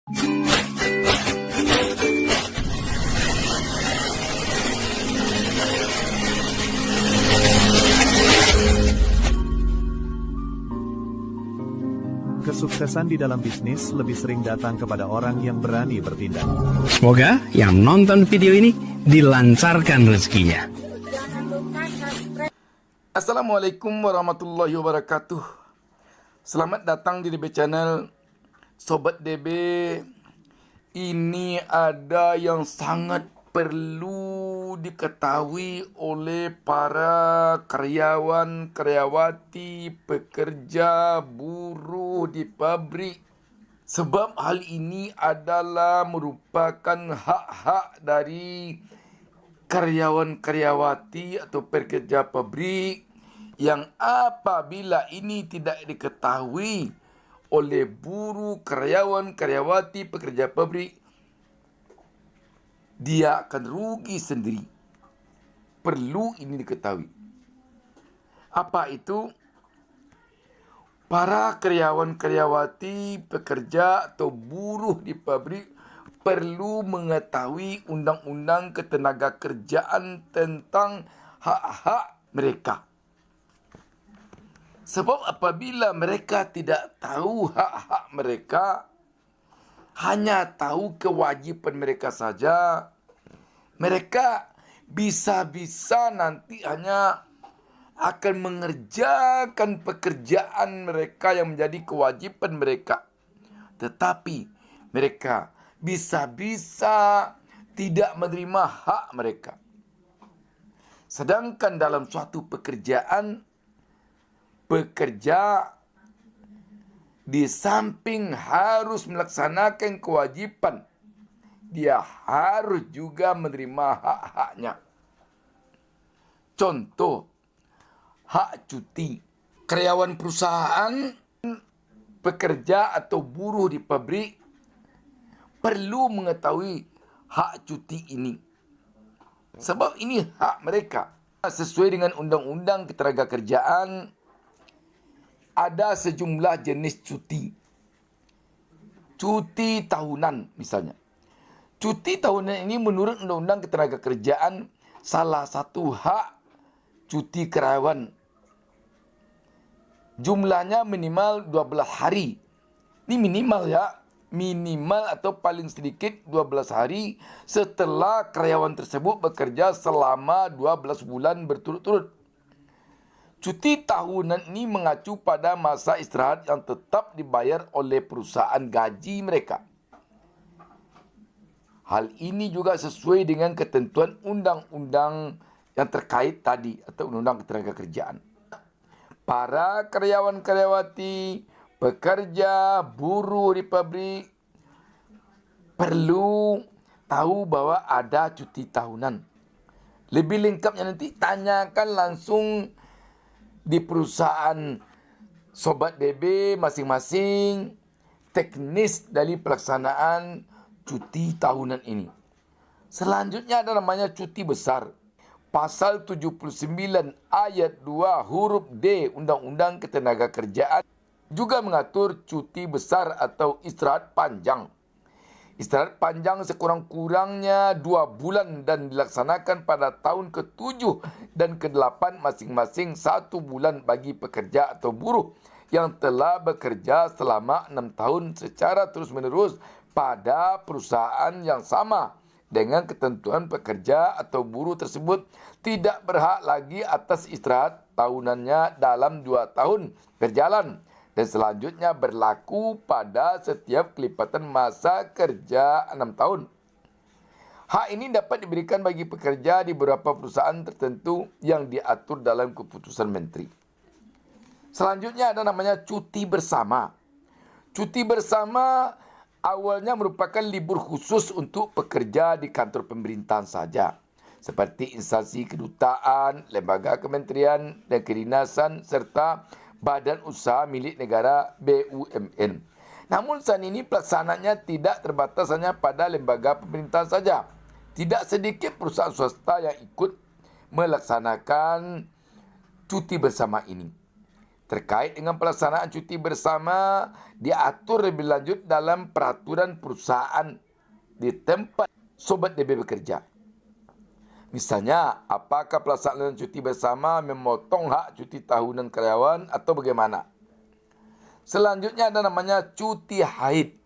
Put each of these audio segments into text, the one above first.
Kesuksesan di dalam bisnis lebih sering datang kepada orang yang berani bertindak. Semoga yang nonton video ini dilancarkan rezekinya. Assalamualaikum warahmatullahi wabarakatuh. Selamat datang di DB Channel. Sobat DB, ini ada yang sangat perlu diketahui oleh para karyawan, karyawati, pekerja, buruh di pabrik. Sebab hal ini adalah merupakan hak-hak dari karyawan-karyawati atau pekerja pabrik yang apabila ini tidak diketahui oleh buruh, karyawan, karyawati, pekerja pabrik, dia akan rugi sendiri. Perlu ini diketahui. Apa itu? Para karyawan-karyawati, pekerja atau buruh di pabrik perlu mengetahui undang-undang ketenagakerjaan tentang hak-hak mereka. Sebab apabila mereka tidak tahu hak-hak mereka, hanya tahu kewajiban mereka saja, mereka bisa-bisa nanti hanya akan mengerjakan pekerjaan mereka yang menjadi kewajiban mereka. Tetapi mereka bisa-bisa tidak menerima hak mereka. Sedangkan dalam suatu pekerjaan, pekerja di samping harus melaksanakan kewajiban, dia harus juga menerima hak-haknya. Contoh, hak cuti. Karyawan perusahaan, pekerja atau buruh di pabrik perlu mengetahui hak cuti ini. Sebab ini hak mereka. Sesuai dengan Undang-Undang Ketenagakerjaan, ada sejumlah jenis cuti. Cuti tahunan misalnya. Cuti tahunan ini menurut Undang-Undang Ketenagakerjaan salah satu hak cuti karyawan. Jumlahnya minimal 12 hari. Ini minimal ya. Minimal atau paling sedikit 12 hari setelah karyawan tersebut bekerja selama 12 bulan berturut-turut. Cuti tahunan ini mengacu pada masa istirahat yang tetap dibayar oleh perusahaan gaji mereka. Hal ini juga sesuai dengan ketentuan undang-undang yang terkait tadi atau undang-undang ketenagakerjaan. Para karyawan-karyawati, pekerja, buruh di pabrik perlu tahu bahwa ada cuti tahunan. Lebih lengkapnya nanti tanyakan langsung di perusahaan Sobat DB masing-masing teknis dari pelaksanaan cuti tahunan ini. Selanjutnya ada namanya cuti besar. Pasal 79 ayat 2 huruf D Undang-Undang Ketenagakerjaan juga mengatur cuti besar atau istirahat panjang. Istirahat panjang sekurang-kurangnya 2 bulan dan dilaksanakan pada tahun ke-7 dan ke-8 masing-masing 1 bulan bagi pekerja atau buruh yang telah bekerja selama 6 tahun secara terus-menerus pada perusahaan yang sama. Dengan ketentuan pekerja atau buruh tersebut tidak berhak lagi atas istirahat tahunannya dalam 2 tahun berjalan. Dan selanjutnya berlaku pada setiap kelipatan masa kerja 6 tahun. Hak ini dapat diberikan bagi pekerja di beberapa perusahaan tertentu yang diatur dalam keputusan menteri. Selanjutnya ada namanya cuti bersama. Cuti bersama awalnya merupakan libur khusus untuk pekerja di kantor pemerintahan saja. Seperti instansi kedutaan, lembaga kementerian dan kedinasan serta badan usaha milik negara BUMN. Namun saat ini pelaksanaannya tidak terbatas hanya pada lembaga pemerintahan saja. Tidak sedikit perusahaan swasta yang ikut melaksanakan cuti bersama ini. terkait dengan pelaksanaan cuti bersama diatur lebih lanjut dalam peraturan perusahaan di tempat Sobat DB bekerja. Misalnya, apakah pelaksanaan cuti bersama memotong hak cuti tahunan karyawan atau bagaimana? Selanjutnya ada namanya cuti haid.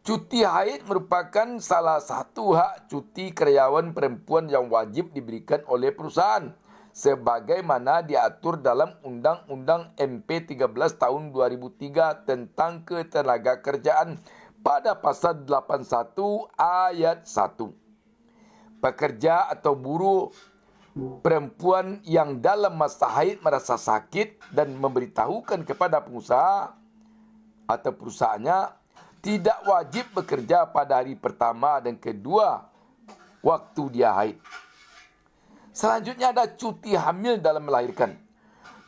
Cuti haid merupakan salah satu hak cuti karyawan perempuan yang wajib diberikan oleh perusahaan, sebagaimana diatur dalam Undang-Undang MP 13 tahun 2003 tentang Ketenagakerjaan pada pasal 81 ayat 1. Pekerja atau buruh perempuan yang dalam masa haid merasa sakit dan memberitahukan kepada pengusaha atau perusahaannya tidak wajib bekerja pada hari pertama dan kedua waktu dia haid. Selanjutnya ada cuti hamil dalam melahirkan.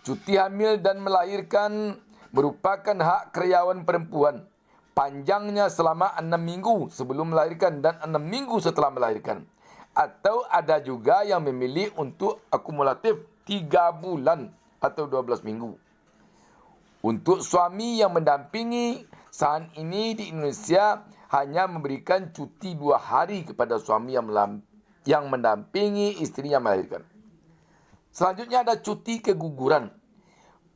Cuti hamil dan melahirkan merupakan hak karyawan perempuan. Panjangnya selama 6 minggu sebelum melahirkan dan 6 minggu setelah melahirkan. Atau ada juga yang memilih untuk akumulatif 3 bulan atau 12 minggu. Untuk suami yang mendampingi, saat ini di Indonesia hanya memberikan cuti 2 hari kepada suami yang mendampingi istri yang melahirkan. Selanjutnya ada cuti keguguran.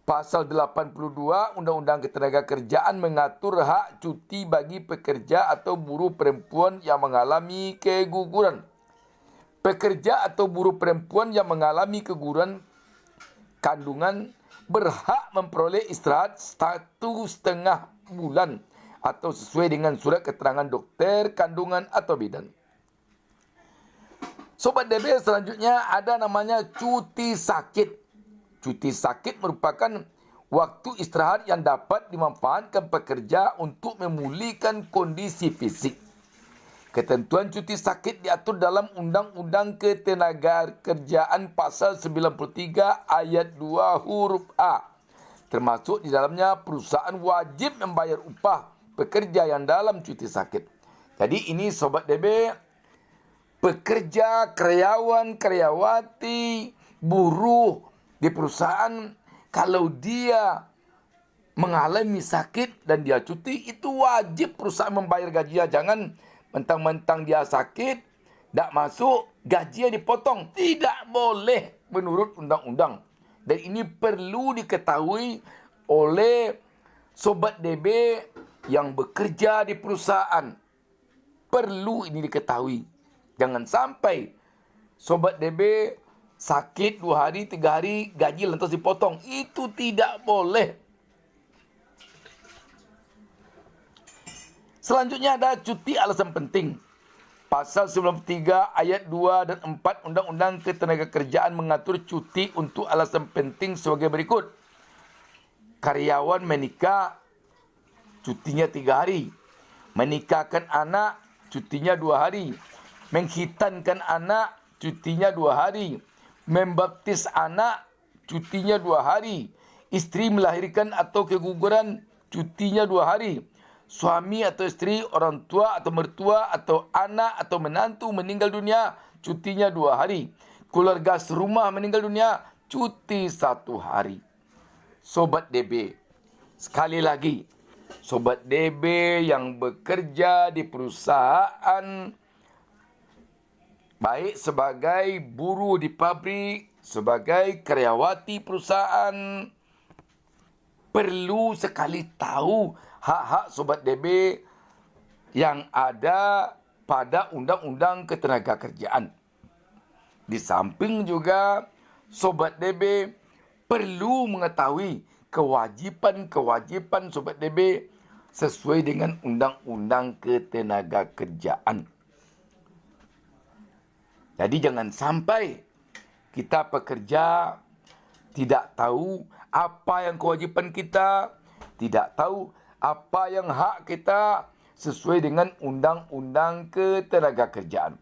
Pasal 82 Undang-Undang Ketenagakerjaan mengatur hak cuti bagi pekerja atau buruh perempuan yang mengalami keguguran. Pekerja atau buruh perempuan yang mengalami keguguran kandungan berhak memperoleh istirahat 1,5 bulan atau sesuai dengan surat keterangan dokter kandungan atau bidan. Sobat DB, selanjutnya ada namanya cuti sakit. Cuti sakit merupakan waktu istirahat yang dapat dimanfaatkan pekerja untuk memulihkan kondisi fisik. Ketentuan cuti sakit diatur dalam Undang-Undang Ketenagakerjaan pasal 93 ayat 2 huruf A. Termasuk di dalamnya perusahaan wajib membayar upah pekerja yang dalam cuti sakit. Jadi ini Sobat DB, pekerja, karyawan, karyawati, buruh di perusahaan, kalau dia mengalami sakit dan dia cuti, itu wajib perusahaan membayar gajinya. Jangan mentang-mentang dia sakit, tak masuk, gajinya dipotong. Tidak boleh menurut undang-undang. Dan ini perlu diketahui oleh Sobat DB yang bekerja di perusahaan. Perlu ini diketahui. Jangan sampai Sobat DB sakit 2 hari, 3 hari, gaji lantas dipotong. Itu tidak boleh. Selanjutnya ada cuti alasan penting. Pasal 93 ayat 2 dan 4 Undang-Undang Ketenagakerjaan mengatur cuti untuk alasan penting sebagai berikut. Karyawan menikah, cutinya 3 hari. Menikahkan anak, cutinya 2 hari. Menghitankan anak, cutinya 2 hari. Membaptis anak, cutinya 2 hari. Istri melahirkan atau keguguran, cutinya 2 hari. Suami atau istri, orang tua atau mertua atau anak atau menantu meninggal dunia, cutinya 2 hari. Keluarga serumah meninggal dunia, cuti 1 hari. Sobat DB, sekali lagi, Sobat DB yang bekerja di perusahaan, baik sebagai buruh di pabrik, sebagai karyawati perusahaan, perlu sekali tahu hak-hak Sobat DB yang ada pada Undang-Undang Ketenagakerjaan. Di samping juga Sobat DB perlu mengetahui kewajipan-kewajipan Sobat DB sesuai dengan Undang-Undang Ketenagakerjaan. Jadi jangan sampai kita pekerja tidak tahu apa yang kewajipan kita, tidak tahu apa yang hak kita sesuai dengan Undang-Undang Ketenagakerjaan.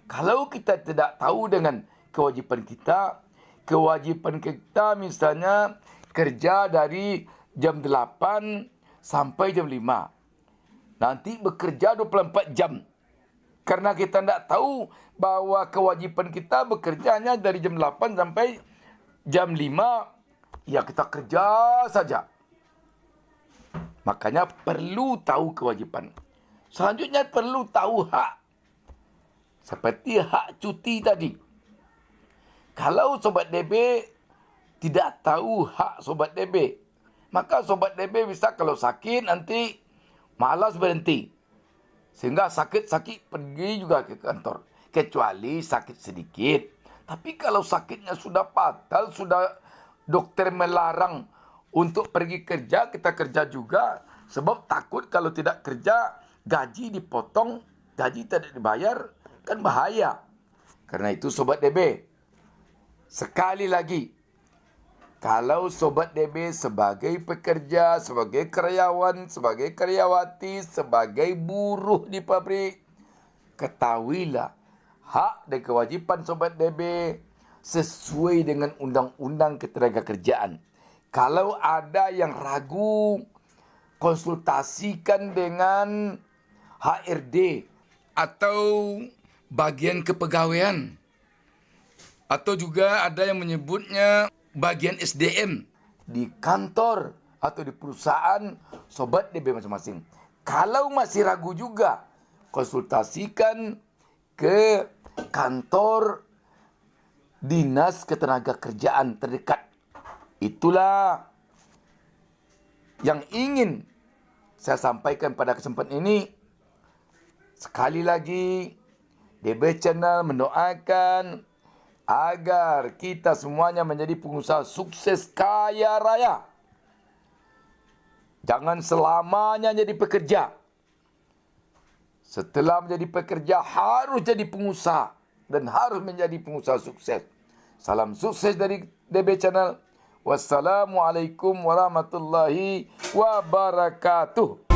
Kalau kita tidak tahu dengan kewajipan kita misalnya kerja dari jam 8 sampai jam 5. Nanti bekerja 24 jam. Karena kita tidak tahu bahwa kewajipan kita bekerja hanya dari jam 8 sampai jam 5 ya kita kerja saja. Makanya perlu tahu kewajipan. Selanjutnya perlu tahu hak. Seperti hak cuti tadi. Kalau Sobat DB tidak tahu hak Sobat DB, maka Sobat DB bisa kalau sakit nanti malas berhenti. Sehingga sakit-sakit pergi juga ke kantor. Kecuali sakit sedikit. Tapi kalau sakitnya sudah fatal, sudah dokter melarang untuk pergi kerja, kita kerja juga. Sebab takut kalau tidak kerja, gaji dipotong, gaji tidak dibayar, kan bahaya. Karena itu Sobat DB, sekali lagi, kalau Sobat DB sebagai pekerja, sebagai karyawan, sebagai karyawati, sebagai buruh di pabrik, ketahuilah hak dan kewajipan Sobat DB sesuai dengan Undang-Undang Ketenagakerjaan. Kalau ada yang ragu, konsultasikan dengan HRD atau bagian kepegawaian. Atau juga ada yang menyebutnya bagian SDM di kantor atau di perusahaan Sobat DB masing-masing. Kalau masih ragu juga, konsultasikan ke kantor Dinas Ketenagakerjaan terdekat. Itulah yang ingin saya sampaikan pada kesempatan ini. Sekali lagi, DB Channel mendoakan agar kita semuanya menjadi pengusaha sukses kaya raya. Jangan selamanya jadi pekerja. Setelah menjadi pekerja harus jadi pengusaha dan harus menjadi pengusaha sukses. Salam sukses dari DB Channel. Wassalamualaikum warahmatullahi wabarakatuh.